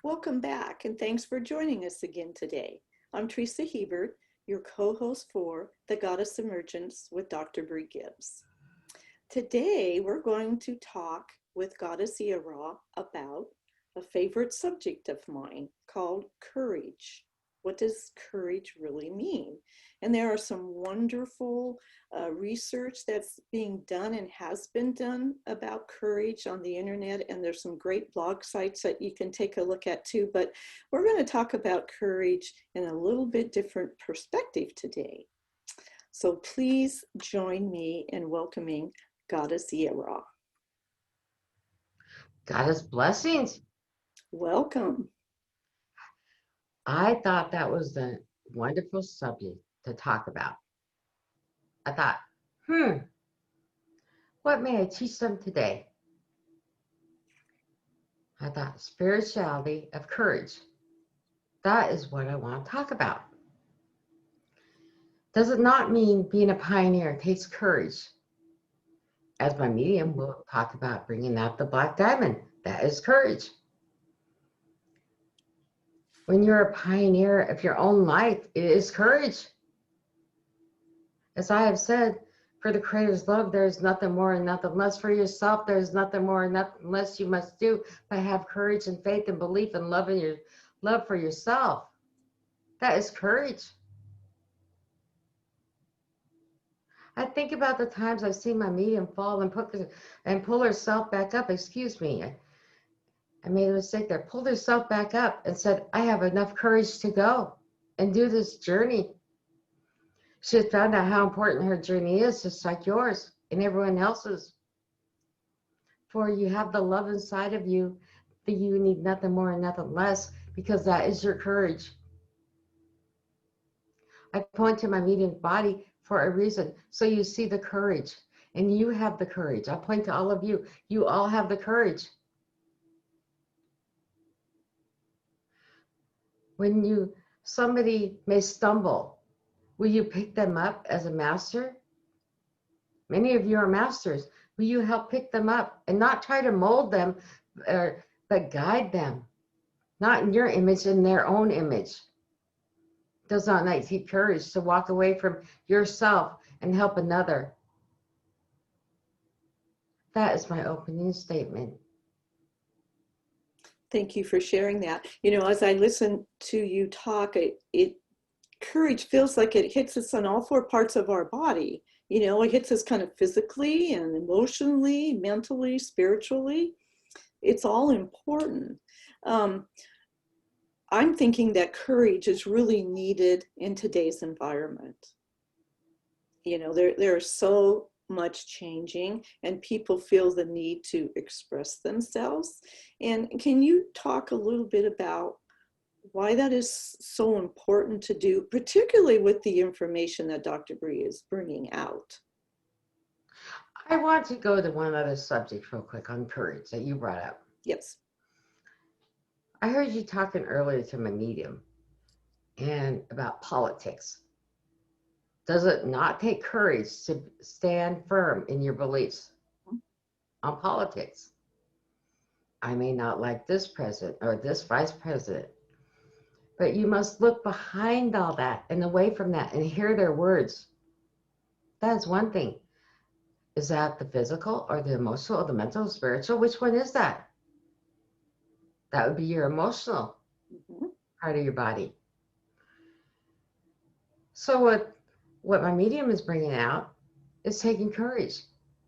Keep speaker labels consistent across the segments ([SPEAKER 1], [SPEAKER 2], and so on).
[SPEAKER 1] Welcome back, and thanks for joining us again today. I'm Theresa, your co-host for The Goddess Emergence with Dr. Brie Gibbs. Today, we're going to talk with Goddess EeAaRah about a favorite subject of mine called courage. What does courage really mean? And there are some wonderful research that's being done and has been done about courage on the internet, and there's some great blog sites that you can take a look at too. But we're going to talk about courage in a little bit different perspective today. So please join me in welcoming Goddess EeAaRah.
[SPEAKER 2] Goddess blessings.
[SPEAKER 1] Welcome.
[SPEAKER 2] I thought that was a wonderful subject to talk about. I thought, what may I teach them today? I thought spirituality of courage. That is what I want to talk about. Does it not mean being a pioneer takes courage? As my medium will talk about bringing out the black diamond. That is courage. When you're a pioneer of your own life, it is courage. As I have said, for the Creator's love, there is nothing more and nothing less. For yourself, there is nothing more and nothing less you must do, but have courage and faith and belief and love in your love for yourself. That is courage. I think about the times I've seen my medium fall and pull herself back up. Excuse me. I made a mistake there. Pulled herself back up and said, I have enough courage to go and do this journey. She had found out how important her journey is, just like yours and everyone else's. For you have the love inside of you that you need nothing more and nothing less, because that is your courage. I point to my medium's body for a reason, so you see the courage, and you have the courage. I point to all of you. You all have the courage. When somebody may stumble, will you pick them up as a master? Many of you are masters. Will you help pick them up and not try to mold them, but guide them? Not in your image, in their own image. Does not take courage to walk away from yourself and help another. That is my opening statement.
[SPEAKER 1] Thank you for sharing that. You know, as I listen to you talk, courage feels like it hits us on all four parts of our body. You know, it hits us kind of physically and emotionally, mentally, spiritually. It's all important. I'm thinking that courage is really needed in today's environment. You know, there's so much changing, and people feel the need to express themselves. And can you talk a little bit about why that is so important to do, particularly with the information that Dr. Brie is bringing out?
[SPEAKER 2] I want to go to one other subject real quick on courage that you brought up.
[SPEAKER 1] Yes.
[SPEAKER 2] I heard you talking earlier to my medium and about politics. Does it not take courage to stand firm in your beliefs on politics? I may not like this president or this vice president, but you must look behind all that and away from that and hear their words. That's one thing. Is that the physical or the emotional or the mental or spiritual? Which one is that? That would be your emotional part of your body. So what my medium is bringing out is taking courage.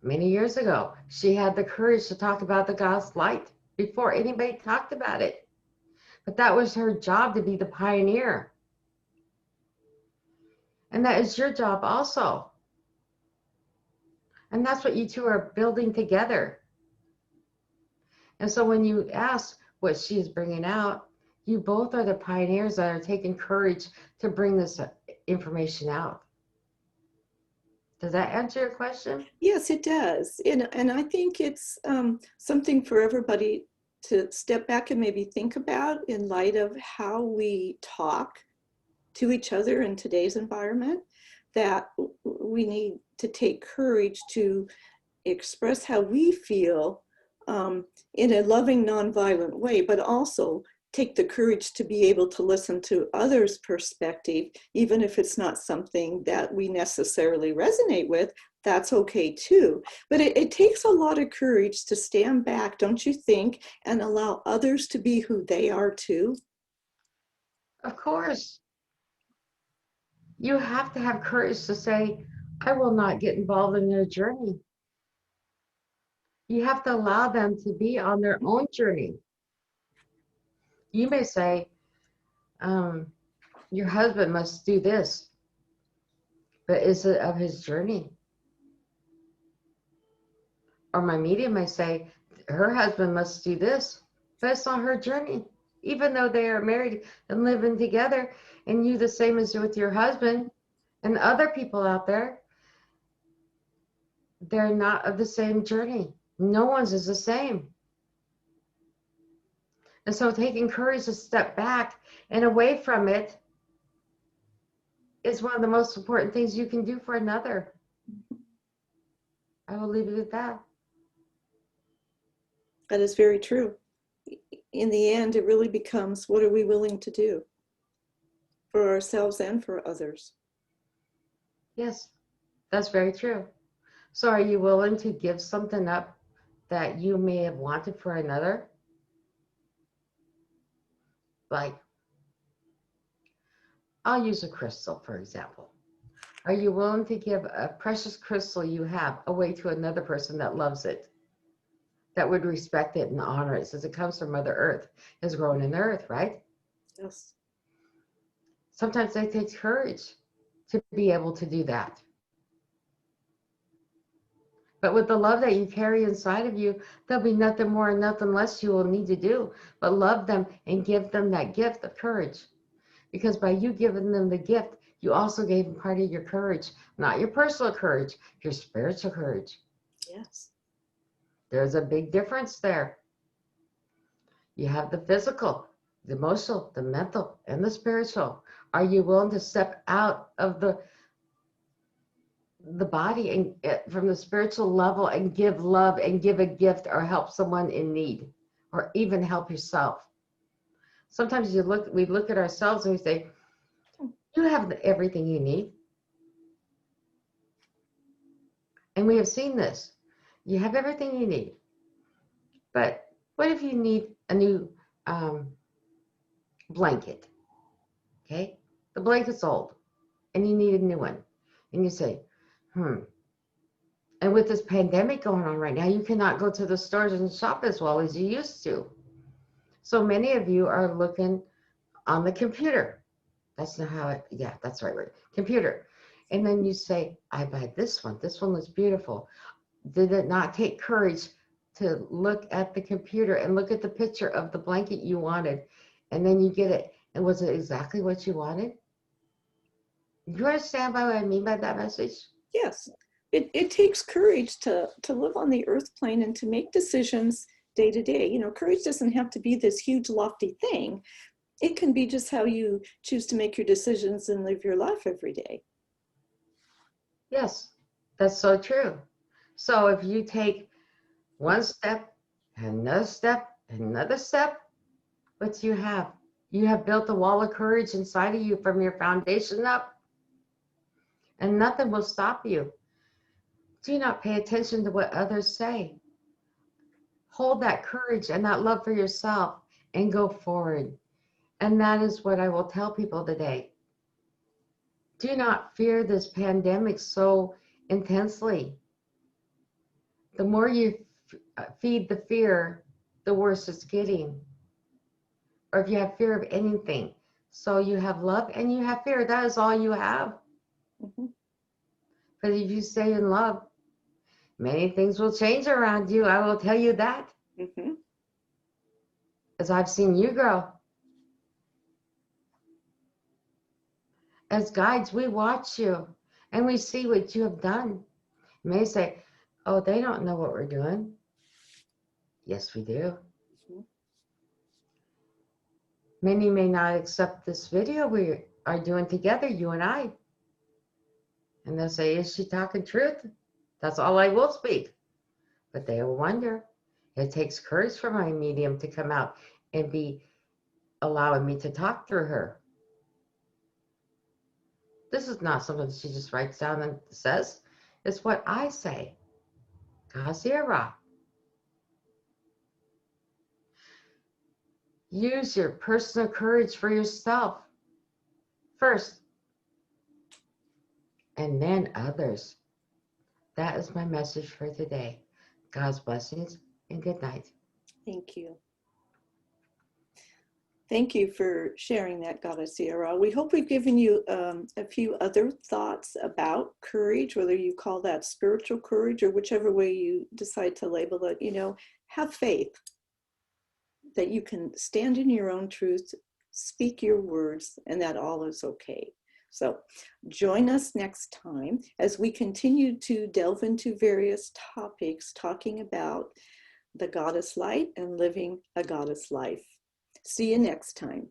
[SPEAKER 2] Many years ago, she had the courage to talk about the God's light before anybody talked about it. But that was her job, to be the pioneer. And that is your job also. And that's what you two are building together. And so when you ask what she is bringing out, you both are the pioneers that are taking courage to bring this information out. Does that answer your question?
[SPEAKER 1] Yes, it does. And I think it's something for everybody to step back and maybe think about in light of how we talk to each other in today's environment, that we need to take courage to express how we feel in a loving, nonviolent way, but also take the courage to be able to listen to others' perspective, even if it's not something that we necessarily resonate with. That's okay too. But it takes a lot of courage to stand back, don't you think, and allow others to be who they are too?
[SPEAKER 2] Of course, you have to have courage to say, I will not get involved in their journey. You have to allow them to be on their own journey. You may say, your husband must do this, but is it of his journey? Or my medium may say, her husband must do this, but it's not her journey. Even though they are married and living together, and you the same as with your husband and other people out there, they're not of the same journey. No one's is the same. And so taking courage to step back and away from it is one of the most important things you can do for another. I will leave it at that.
[SPEAKER 1] That is very true. In the end, it really becomes, what are we willing to do for ourselves and for others?
[SPEAKER 2] Yes, that's very true. So are you willing to give something up that you may have wanted for another? Like, I'll use a crystal, for example. Are you willing to give a precious crystal you have away to another person that loves it, that would respect it and honor it, since it comes from Mother Earth, is grown in the earth, right?
[SPEAKER 1] Yes.
[SPEAKER 2] Sometimes it takes courage to be able to do that. But with the love that you carry inside of you, there'll be nothing more and nothing less you will need to do but love them and give them that gift of courage. Because by you giving them the gift, you also gave them part of your courage, not your personal courage, your spiritual courage.
[SPEAKER 1] Yes.
[SPEAKER 2] There's a big difference there. You have the physical, the emotional, the mental, and the spiritual. Are you willing to step out of the body and from the spiritual level and give love and give a gift or help someone in need or even help yourself? Sometimes we look at ourselves and we say, you have everything you need. And we have seen this. You have everything you need. But what if you need a new blanket? Okay? The blanket's old and you need a new one. And you say, And with this pandemic going on right now, you cannot go to the stores and shop as well as you used to. So many of you are looking on the computer. That's not how that's the right word. Computer. And then you say, I buy this one. This one looks beautiful. Did it not take courage to look at the computer and look at the picture of the blanket you wanted? And then you get it. And was it exactly what you wanted? Do you understand what I mean by that message?
[SPEAKER 1] Yes. It takes courage to live on the earth plane and to make decisions day to day. You know, courage doesn't have to be this huge, lofty thing. It can be just how you choose to make your decisions and live your life every day.
[SPEAKER 2] Yes, that's so true. So if you take one step, another step, another step, what do you have? You have built a wall of courage inside of you from your foundation up, and nothing will stop you. Do not pay attention to what others say. Hold that courage and that love for yourself and go forward. And that is what I will tell people today. Do not fear this pandemic so intensely. The more you feed the fear, the worse it's getting. Or if you have fear of anything. So you have love and you have fear. That is all you have.
[SPEAKER 1] Mm-hmm.
[SPEAKER 2] But if you stay in love, many things will change around you. I will tell you that.
[SPEAKER 1] Mm-hmm.
[SPEAKER 2] As I've seen you grow. As guides, we watch you and we see what you have done. You may say, oh, they don't know what we're doing. Yes, we do.
[SPEAKER 1] Mm-hmm.
[SPEAKER 2] Many may not accept this video we are doing together, you and I. And they'll say, is she talking truth? That's all I will speak. But they will wonder. It takes courage for my medium to come out and be allowing me to talk through her. This is not something she just writes down and says. It's what I say. Goddess EeAaRah. Use your personal courage for yourself first, and then others. That is my message for today. God's blessings and good night.
[SPEAKER 1] Thank you. Thank you for sharing that, Goddess EeAaRah. We hope we've given you a few other thoughts about courage, whether you call that spiritual courage or whichever way you decide to label it. You know, have faith that you can stand in your own truth, speak your words, and that all is okay. So join us next time as we continue to delve into various topics, talking about the goddess light and living a goddess life. See you next time.